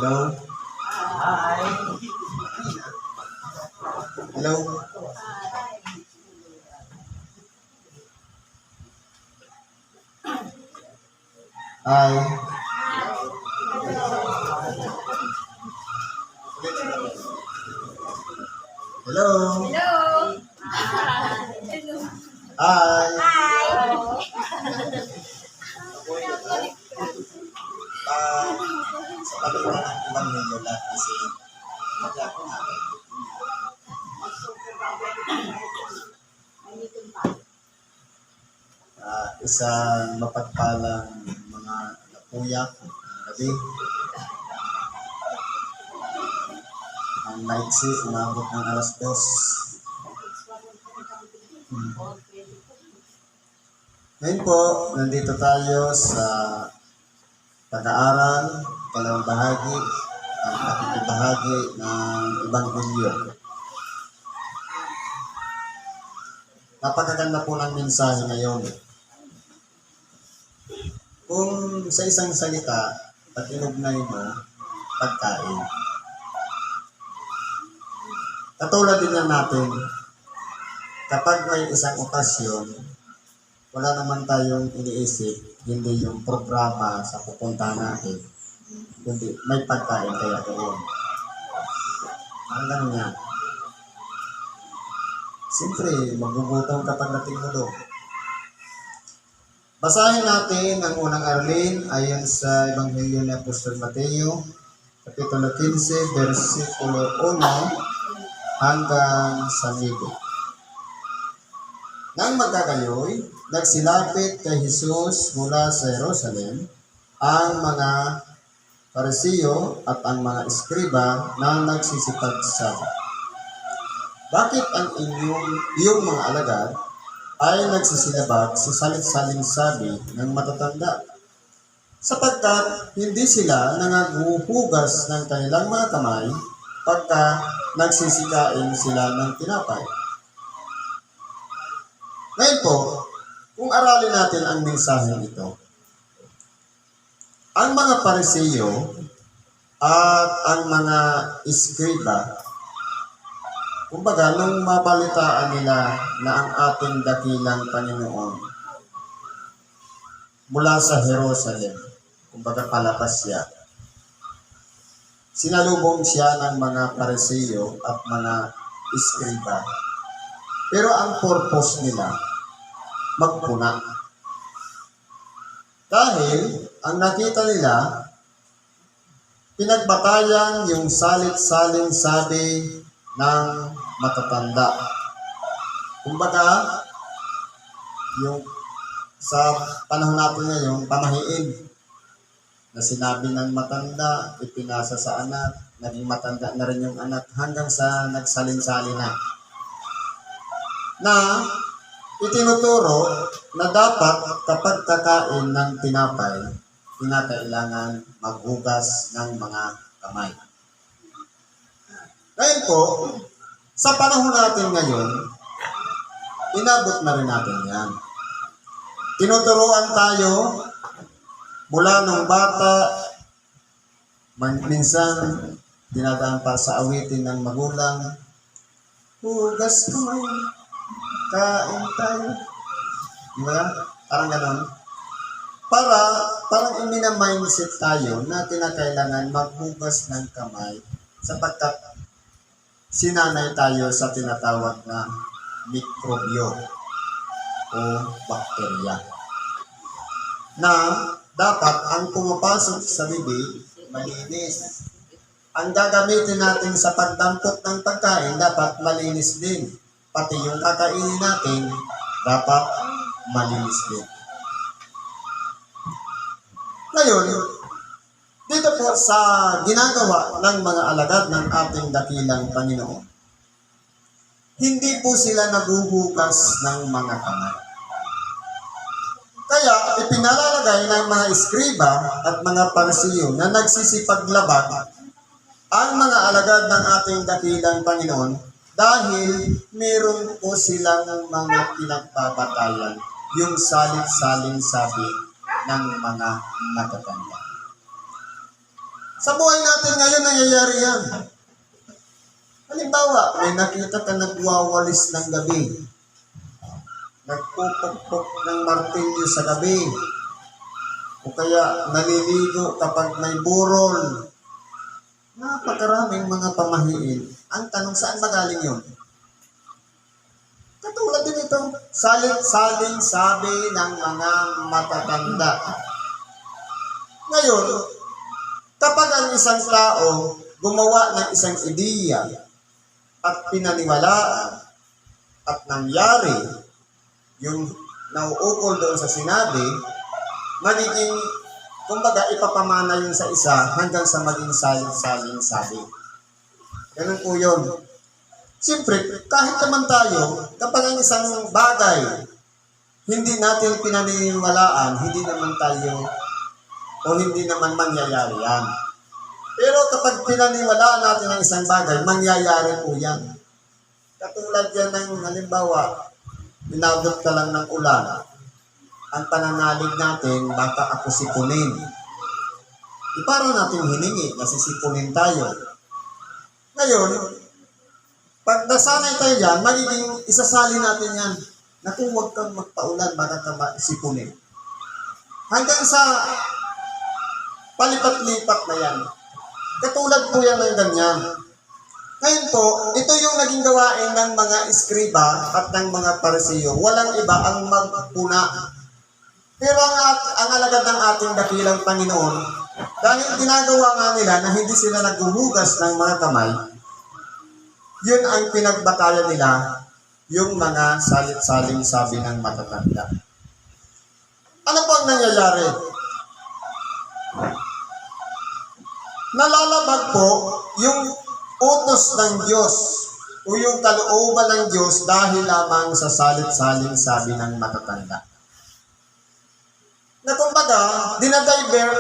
Hello? Hello? Hi. Hello? Hello! Hi. Hi! Sa pagkakuha ng ibang medyo lahat kasi magkako natin. Isang mapagpalang mga napuyak ng gabi. Ang maiksi, umabot ng alas 2. Ngayon po, nandito tayo sa pag-aaral, kalawang bahagi, ang pakikibahagi ng Ebanghelyo. Napakaganda po ng mensahe ngayon. Kung sa isang salita, pag inugnay mo, pagkain. Katulad din yan natin, kapag may isang okasyon, wala naman tayong iniisip, hindi yung programa sa pupuntahan natin, kundi may pagkain kaya doon. Ang ganun yan. Siyempre, magugutom kapag natin mo doon. Basahin natin ang unang aralin ayon sa Ebanghelyo ni Apostol Mateo, Kapitulo 15, versikulo 1 hanggang 9. Nang magkagayoy, nagsilapit kay Jesus mula sa Jerusalem ang mga Parisiyo at ang mga eskriba na nagsisipagsabi, bakit ang iyong mga alagad ay nagsisilabag sa salit-saling sabi ng matatanda, sapagkat hindi sila nangaguhugas ng kanilang mga kamay pagka nagsisikain sila ng tinapay. Ngayon po, kung aralin natin ang mensaheng ito, ang mga Parisiyo at ang mga eskriba, kumbaga, nung mabalitaan nila na ang ating dakilang Panginoon mula sa Jerusalem, kumbaga palabas siya, sinalubong siya ng mga Parisiyo at mga eskriba. Pero ang purpose nila, magpuna. Dahil, ang nakita nila, pinagbatayan yung salit-saling sabi ng matatanda. Kumbaga, yung sa panahon natin ngayon, pamahiin na sinabi ng matanda, ipinasa sa anak, naging matanda na rin yung anak, hanggang sa nagsalin-salin na itinuturo na dapat kapag kakain ng tinapay, kinakailangan maghugas ng mga kamay. Ngayon po, sa panahon natin ngayon, inabot na rin natin yan. Tinuturuan tayo mula nung bata, minsan dinadaan pa sa awitin ng magulang, hugas kamay, kain tayo. Diba? Parang ganon. Parang imina-mindset tayo na kinakailangan maghugas ng kamay sapagkat sinanay tayo sa tinatawag na mikrobyo o bakterya na dapat ang pumapasok sa bibig malinis. Ang gagamitin natin sa pagdampot ng pagkain dapat malinis din. Pati yung kakainin natin dapat malinis din. Ngayon, dito po sa ginagawa ng mga alagad ng ating dakilang Panginoon, hindi po sila naghuhugas ng mga kamay. Kaya ipinalalagay ng mga eskriba at mga Parisiyo na nagsisipaglabag ang mga alagad ng ating dakilang Panginoon dahil meron po silang mga pinagbabatayan, yung salit-saling sabi ng mga matatanda. Sa buhay natin ngayon, nangyayari yan. Halimbawa, may nakita ka nagwawalis ng gabi. Nagpupukpok ng martilyo sa gabi. O kaya naliligo kapag may burol. Napakaraming mga pamahiin. Ang tanong, saan magaling yun? Katulad din ito, salit-saling sabi ng mga matatanda. Ngayon, kapag ang isang tao gumawa ng isang ideya at pinaniwalaan at nangyari yung nauukol doon sa sinabi, magiging, kumbaga, ipapamana yun sa isa hanggang sa maging salit-saling sabi. Ganun po yun. Siyempre, kahit naman tayo, kapag ang isang bagay hindi natin pinaniniwalaan, hindi naman tayo o hindi naman mangyayari yan. Pero kapag pinaniwalaan natin ang isang bagay, mangyayari po yan. Katulad yan ng halimbawa, inabot ka lang ng ulan. Ang pananalig natin, baka ako sipunin. Di para natin hiningi, nasisipunin tayo. Ngayon, pag nasanay tayo yan, magiging isasali natin yan. Naku, huwag kang magpaulan, baka ka sipunin. Hanggang sa palipat-lipat na yan. Katulad po yan ng ganyan. Ngayon po, ito yung naging gawain ng mga eskriba at ng mga parisiyo. Walang iba ang magpuna. Pero ang alagad ng ating dakilang Panginoon, dahil ginagawa nga nila na hindi sila naghuhugas ng mga kamay, yun ang pinagbatayan nila, yung mga salit-saling sabi ng matatanda. Ano po ang nangyayari? Nalalabag po yung utos ng Diyos o yung kalooban ng Diyos dahil lamang sa salit-saling sabi ng matatanda. Na kumbaga, dinadiver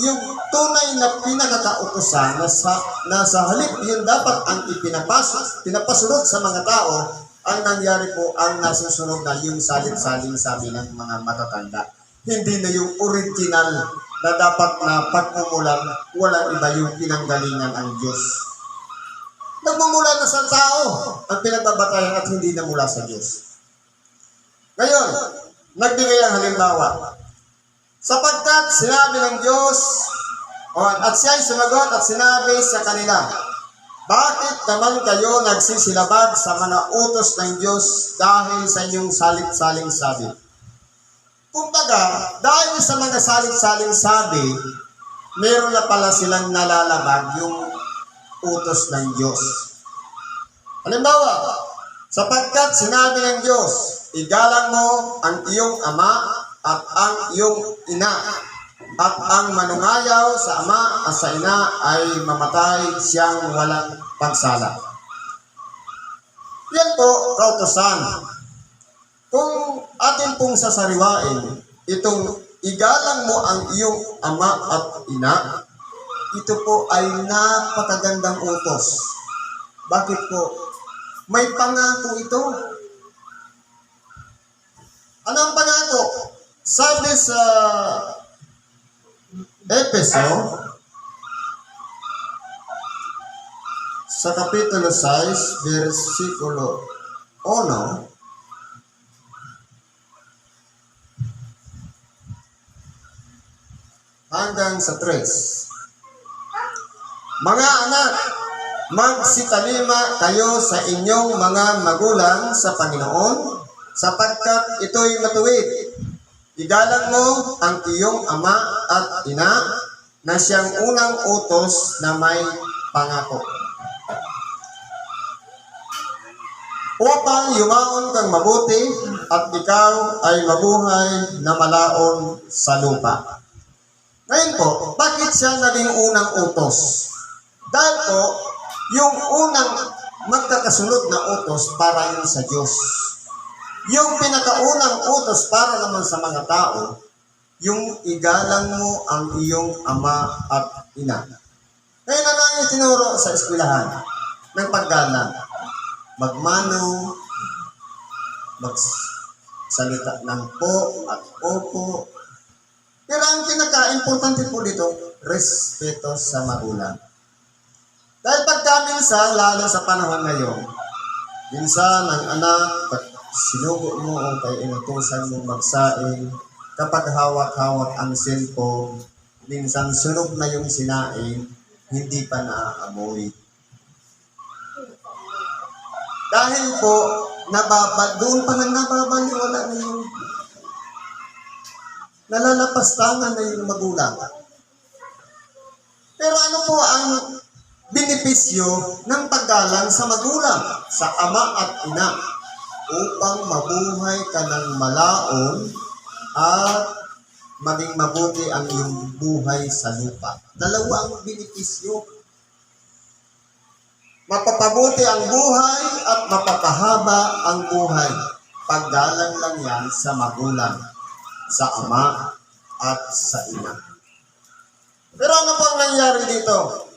yung tunay na pinakakautosan na sa halip yun dapat ang pinapasunod sa mga tao, ang nangyari po ang nasusunod na yung salit-saling sabi ng mga matatanda. Hindi na yung original na dapat na pagmumulan, walang iba yung pinanggalingan ang Diyos. Nagmumula na sa tao ang pinagbabatayan at hindi na mula sa Diyos. Ngayon, nagbigay ang halimbawa. Sapagkat sinabi ng Diyos, at siya'y sumagot at sinabi sa kanila, bakit naman kayo nagsisilabag sa mga utos ng Diyos dahil sa inyong salit-saling sabi? Kumbaga, dahil sa mga salit-saling sabi, meron na pala silang nalalabag yung utos ng Diyos. Halimbawa, sapagkat sinabi ng Diyos, igalang mo ang iyong ama at ang iyong ina, at ang manungayaw sa ama at sa ina ay mamatay siyang walang pagsala. Yan po, kautosan. Kung atin pong sasariwain, itong igalang mo ang iyong ama at ina, ito po ay napakagandang utos. Bakit po? May pangako ito. Ano ang pangako? Sabi sa Efeso, sa Kapitulo 6, versikulo 1, hanggang sa 3. Mga anak, magsitalima kayo sa inyong mga magulang sa Panginoon, sapagkat ito'y matuwid. Igalang mo ang iyong ama at ina na siyang unang utos na may pangako. Upang yumaon kang mabuti at ikaw ay mabuhay na malaon sa lupa. Ngayon po, bakit siya naging unang utos? Dahil po, yung unang magkakasunod na utos para yun sa Diyos. Yung pinakaunang utos para naman sa mga tao, yung igalang mo ang iyong ama at ina. Ngayon na lang yung tinuro sa eskwelahan ng paggalang. Magmano, magsalita ng po at opo. Pero ang pinaka-importante po dito, respeto sa magulang. Dahil pagka minsan, lalo sa panahon ngayon, minsan ang anak, pag sinugo mo o kay inutusan mong magsaing, kapag hawak-hawak ang cellphone, minsan sunog na yung sinaing, hindi pa naaamoy. Dahil po, doon pa nang nababaliwala na yung nalalapastangan na yung magulang. Pero ano po ang benepisyo ng paggalang sa magulang, sa ama at ina, upang mabuhay ka ng malaon at maging mabuti ang iyong buhay sa lupa. Dalawa ang benepisyo. Mapapabuti ang buhay at mapapahaba ang buhay. Paggalang lang yan sa magulang, sa ama at sa ina. Pero ano pang nangyari dito?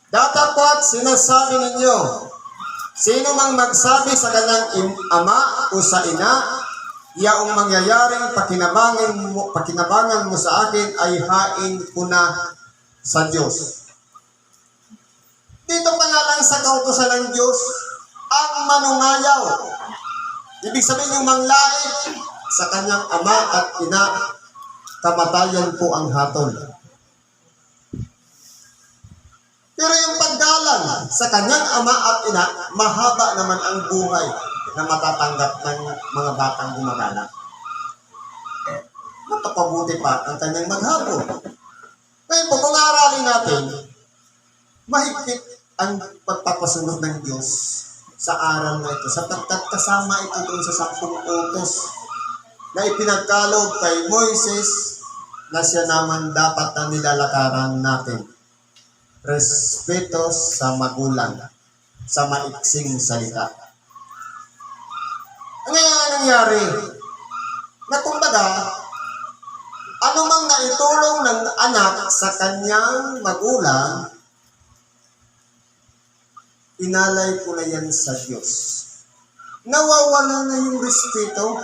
Dapat sinasabi ninyo, sino mang magsabi sa kanyang ama o sa ina, yaong mangyayaring pakinabangan mo sa akin ay hain ko na sa Diyos. Dito pa nga lang sa kautusan ng Diyos, ang manungayaw. Ibig sabihin yung manglait sa kanyang ama at ina, kamatayan po ang hatol. Pero yung paggalang sa kanyang ama at ina, mahaba naman ang buhay na matatanggap ng mga batang gumagalang. Mapapabuti pa ang kanyang maghapon. Ngayon po, kung aralin natin, mahigpit ang pagpapasunod ng Diyos sa aral na ito, sapagkat kasama ito doon sa 10 utos na ipinagkaloob kay Moises na siya naman dapat na nilalakaran natin. Respeto sa magulang, sa maiksing salita. Ngayon ang nangyari, na kumbaga, anumang naitulong ng anak sa kanyang magulang, inalay ko na yan sa Diyos. Nawawala na yung respeto.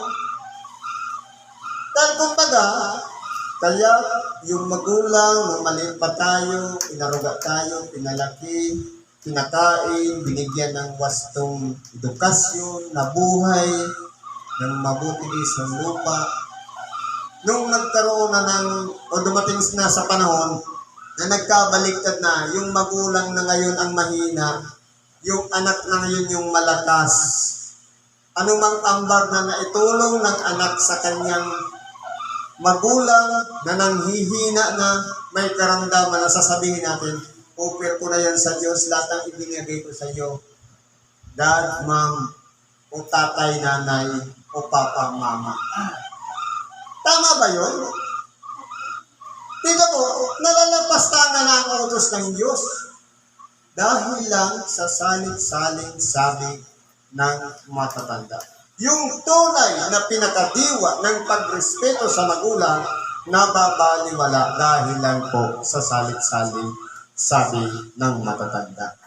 Dahil kumbaga, kaya yung magulang, nung maliit pa tayo, inaruga tayo, pinalaki, pinakain, binigyan ng wastong edukasyon, nabuhay, ng mabuti sa lupa. Nung nagkaroon na o dumating na sa panahon, na nagkabaliktad na, yung magulang na ngayon ang mahina, yung anak na ngayon yung malakas. Anumang ambag na naitulong ng anak sa kanyang magulang na nanghihina na may karamdaman na sasabihin natin, offer ko na yan sa Diyos, lahat ng ibinigay ko sa iyo. Dad, mom, o tatay, nanay, o papa, mama. Tama ba yun? Dito po, nalalapastangan na ang utos ng Diyos dahil lang sa salit-saling sabi ng matatanda. Yung tunay na pinakadiwa ng pagrespeto sa magulang, nababaliwala dahil lang po sa salit-saling sabi ng matatanda.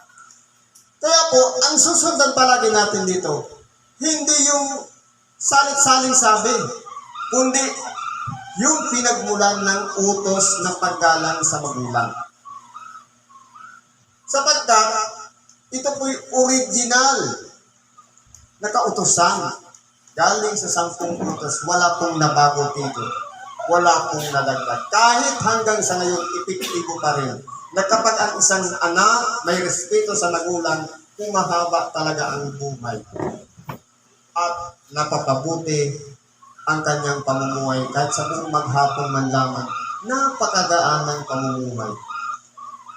Kaya po, ang susundan palagi natin dito, hindi yung salit-saling sabi, kundi yung pinagmulan ng utos na paggalang sa magulang. Sapagkat, ito po'y original na kautusan. Galing sa 10 utos, wala pong nabago dito. Wala pong nadagdag. Kahit hanggang sa ngayon, epektibo pa rin. Na kapag ang isang anak may respeto sa magulang, humahaba talaga ang buhay. At napapabuti ang kanyang pamumuhay. Kahit sa buong maghapon man lamang, napakagaan ng pamumuhay.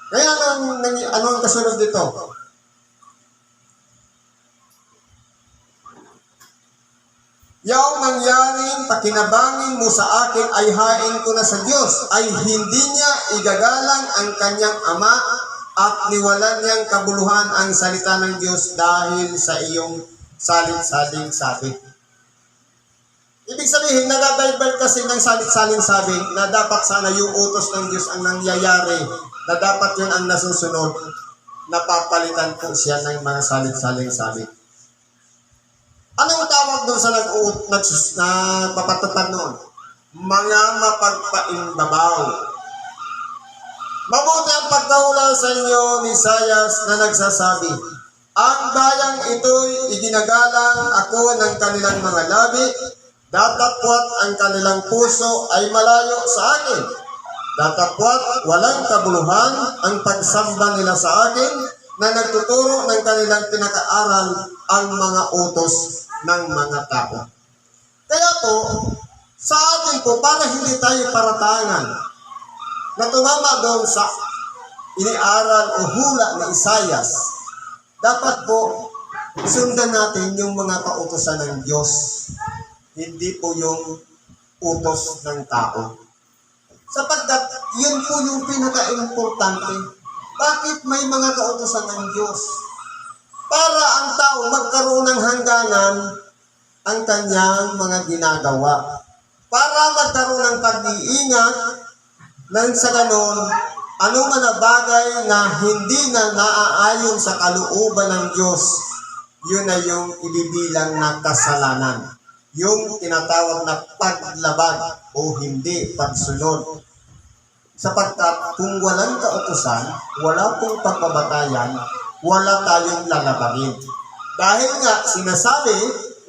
Kaya ano ang kasunod dito? Yung nangyaring pakinabangin mo sa akin ay hain ko na sa Diyos, ay hindi niya igagalang ang kanyang ama at niwalan niyang kabuluhan ang salita ng Diyos dahil sa iyong salit-saling sabi. Ibig sabihin, nag-Bible kasi ng salit-saling sabi na dapat sana yung utos ng Diyos ang nangyayari, na dapat yun ang nasusunod, napapalitan po siya ng mga salit-saling sabi. Anong tawag doon sa nagpapatupad noon? Mga mapagpaimbabaw. Mabuti ang pagkahula sa inyo ni Isaias na nagsasabi, ang bayang ito'y iginagalang ako ng kanilang mga labi, datapwat ang kanilang puso ay malayo sa akin. Datapwat walang kabuluhan ang pagsamba nila sa akin na nagtuturo ng kanilang pinakaaral ang mga utos ng mga tao. Kaya po, sa atin po, para hindi tayo paratangan na tumama doon sa iniaral o hula ni Isaias, dapat po sundan natin yung mga kautosan ng Diyos, hindi po yung utos ng tao. Sapagkat yun po yung pinaka-importante. Bakit may mga kautosan ng Diyos? Para ang tao magkaroon ng hangganan ang kanyang mga ginagawa. Para magkaroon ng pag-iingat nang sa ganon, ano man na bagay na hindi na naaayon sa kalooban ng Diyos, yun na yung ibibilang na kasalanan. Yung tinatawag na paglabag o hindi pagsunod. Sapagkat kung walang kautusan, wala pong pagbabatayan, wala tayong lalabagin. Dahil nga sinasabi,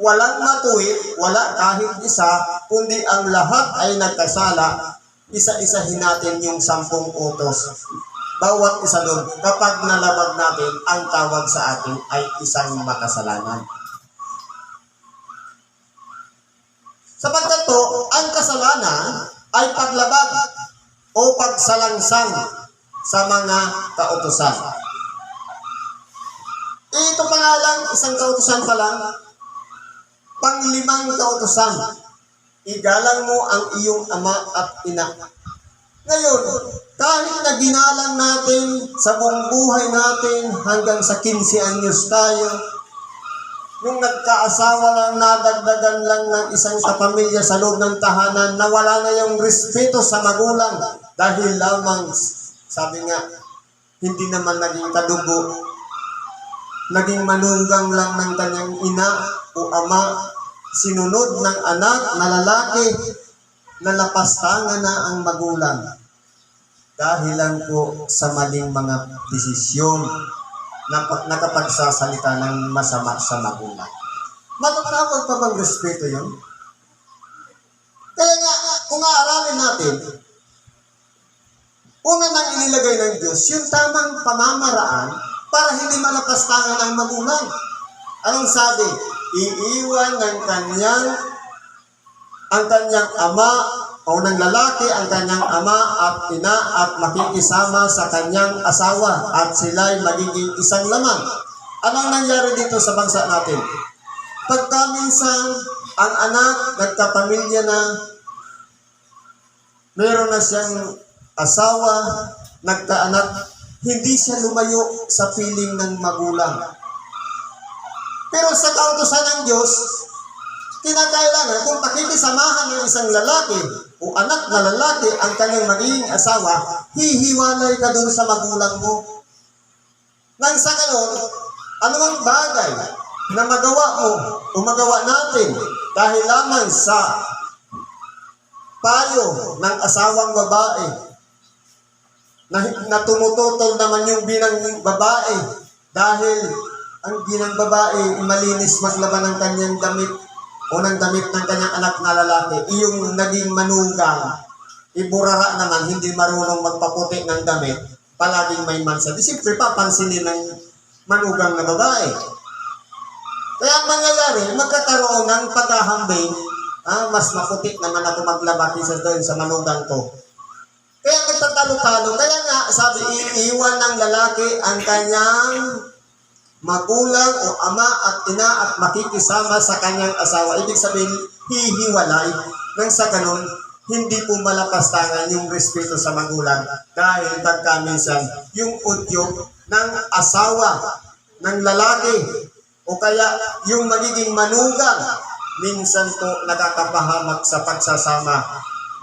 walang matuwid, wala kahit isa, kundi ang lahat ay nagkasala. Isa-isahin natin yung 10 utos. Bawat isa doon, kapag nalabag natin, ang tawag sa atin ay isang makasalanan. Sapagkat po, ang kasalanan ay paglabag o pagsalangsang sa mga kautusan. Ito pa nga lang, isang kautusan pa lang, 5 kautusan. Igalang mo ang iyong ama at ina. Ngayon, kahit na ginalang natin sa buong buhay natin hanggang sa 15 anyos tayo, nung nagkaasawa lang, nadagdagan lang ng isang kapamilya sa loob ng tahanan, nawala na yung respeto sa magulang dahil lamang, sabi nga, hindi naman naging kadugo, naging manugang lang ng kanyang ina o ama, sinunod ng anak na lalaki na napastangan na ang magulang dahil lang po sa maling mga desisyon na nakapagsasalita ng masama sa magulang. Matatawag pa bang respeto yun? Kaya nga, kung aaralin natin, una nang inilagay ng Diyos, yung tamang pamamaraan para hindi malapastangan ang magulang. Anong sabi? Iiwan ng ang kanyang ama o ng lalaki ang kanyang ama at ina at makikisama sa kanyang asawa at sila'y magiging isang laman. Anong nangyari dito sa bansa natin? Pagka minsan ang anak nagkapamilya na, meron na siyang asawa, nagkaanak, hindi siya lumayo sa piling ng magulang. Pero sa kautusan ng Diyos, kinakailangan kung pakikisamahan ng isang lalaki o anak na lalaki ang kanyang magiging asawa, hihiwalay ka dun sa magulang mo. Nang sa ganon, anumang bagay na magawa mo o magawa natin dahil lamang sa payo ng asawang babae na tumututol naman yung binang babae dahil ang ginang babae malinis maglaban ng kanyang damit o ng damit ng kanyang anak na lalaki, iyong naging manugang, iburara naman, hindi marunong magpaputi ng damit, palaging may mansa. Di siyempre papansinin ng manugang na babae. Kaya ang mangyayari, magkakaroon ng paghahambing, mas maputi naman ako maglaba kaysa doon sa manugang ko. Kaya nagtatalo-talo. Kaya nga, sabi, iiwan ng lalaki ang kanyang magulang o ama at ina at makikisama sa kanyang asawa. Ibig sabihin, hihiwalay. Nang sa ganun, hindi po malapastangan yung respeto sa magulang. Dahil pagkaminsan, yung udyok ng asawa, ng lalaki, o kaya yung magiging manugang, minsan po nakakapahamak sa pagsasama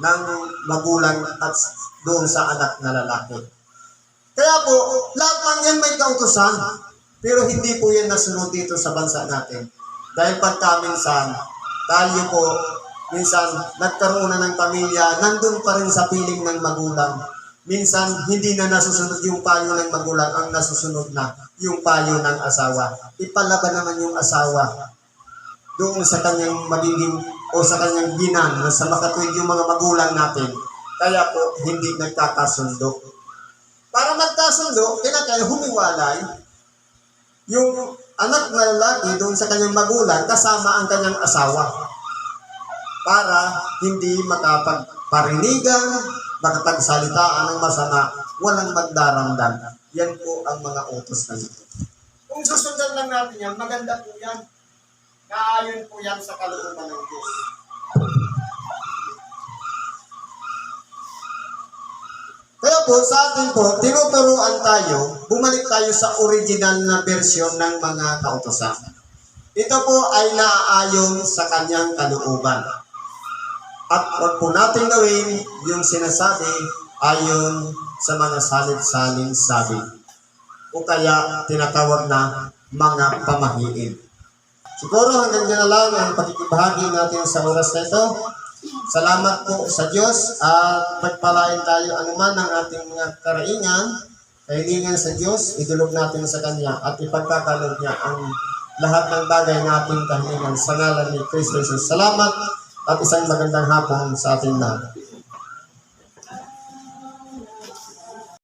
ng magulang at doon sa anak na lalaki. Kaya po, lahat ng yan may kautusan. Pero hindi po yan nasunod dito sa bansa natin. Dahil pagkaminsan, tayo po, minsan, nagkaroon na ng pamilya, nandun pa rin sa piling ng magulang. Minsan, hindi na nasusunod yung payo ng magulang, ang nasusunod na yung payo ng asawa. Ipalaban naman yung asawa doon sa kanyang magiging o sa kanyang binan na sa makatuwid yung mga magulang natin. Kaya po, hindi nagkakasundo. Para magkasundo, kailangan humiwalay yung anak na lalaki doon sa kanyang magulang kasama ang kanyang asawa. Para hindi makapagparinigan, makapagsalitaan ng masama, walang magdaramdam. Yan po ang mga utos na ito. Kung susundan lang natin yan, maganda po yan. Naayon po yan sa kalooban ng Diyos. Kaya po sa atin po, tinuturuan tayo, bumalik tayo sa original na version ng mga kautosan. Ito po ay naaayon sa kanyang kalooban. At huwag po natin gawin yung sinasabi ayon sa mga salit-saling sabi. O kaya tinatawag na mga pamahiin. Siguro hanggang dyan na lang ang pakikibahagi natin sa oras na ito. Salamat po sa Diyos at pagpalain tayo anuman ng ating mga karaingan, kahilingan sa Diyos, idulog natin sa Kanya at ipagkakalog niya ang lahat ng bagay na ating kahilingan sa ngalan ni Kristo Jesus. Salamat at isang magandang hapon sa ating lahat.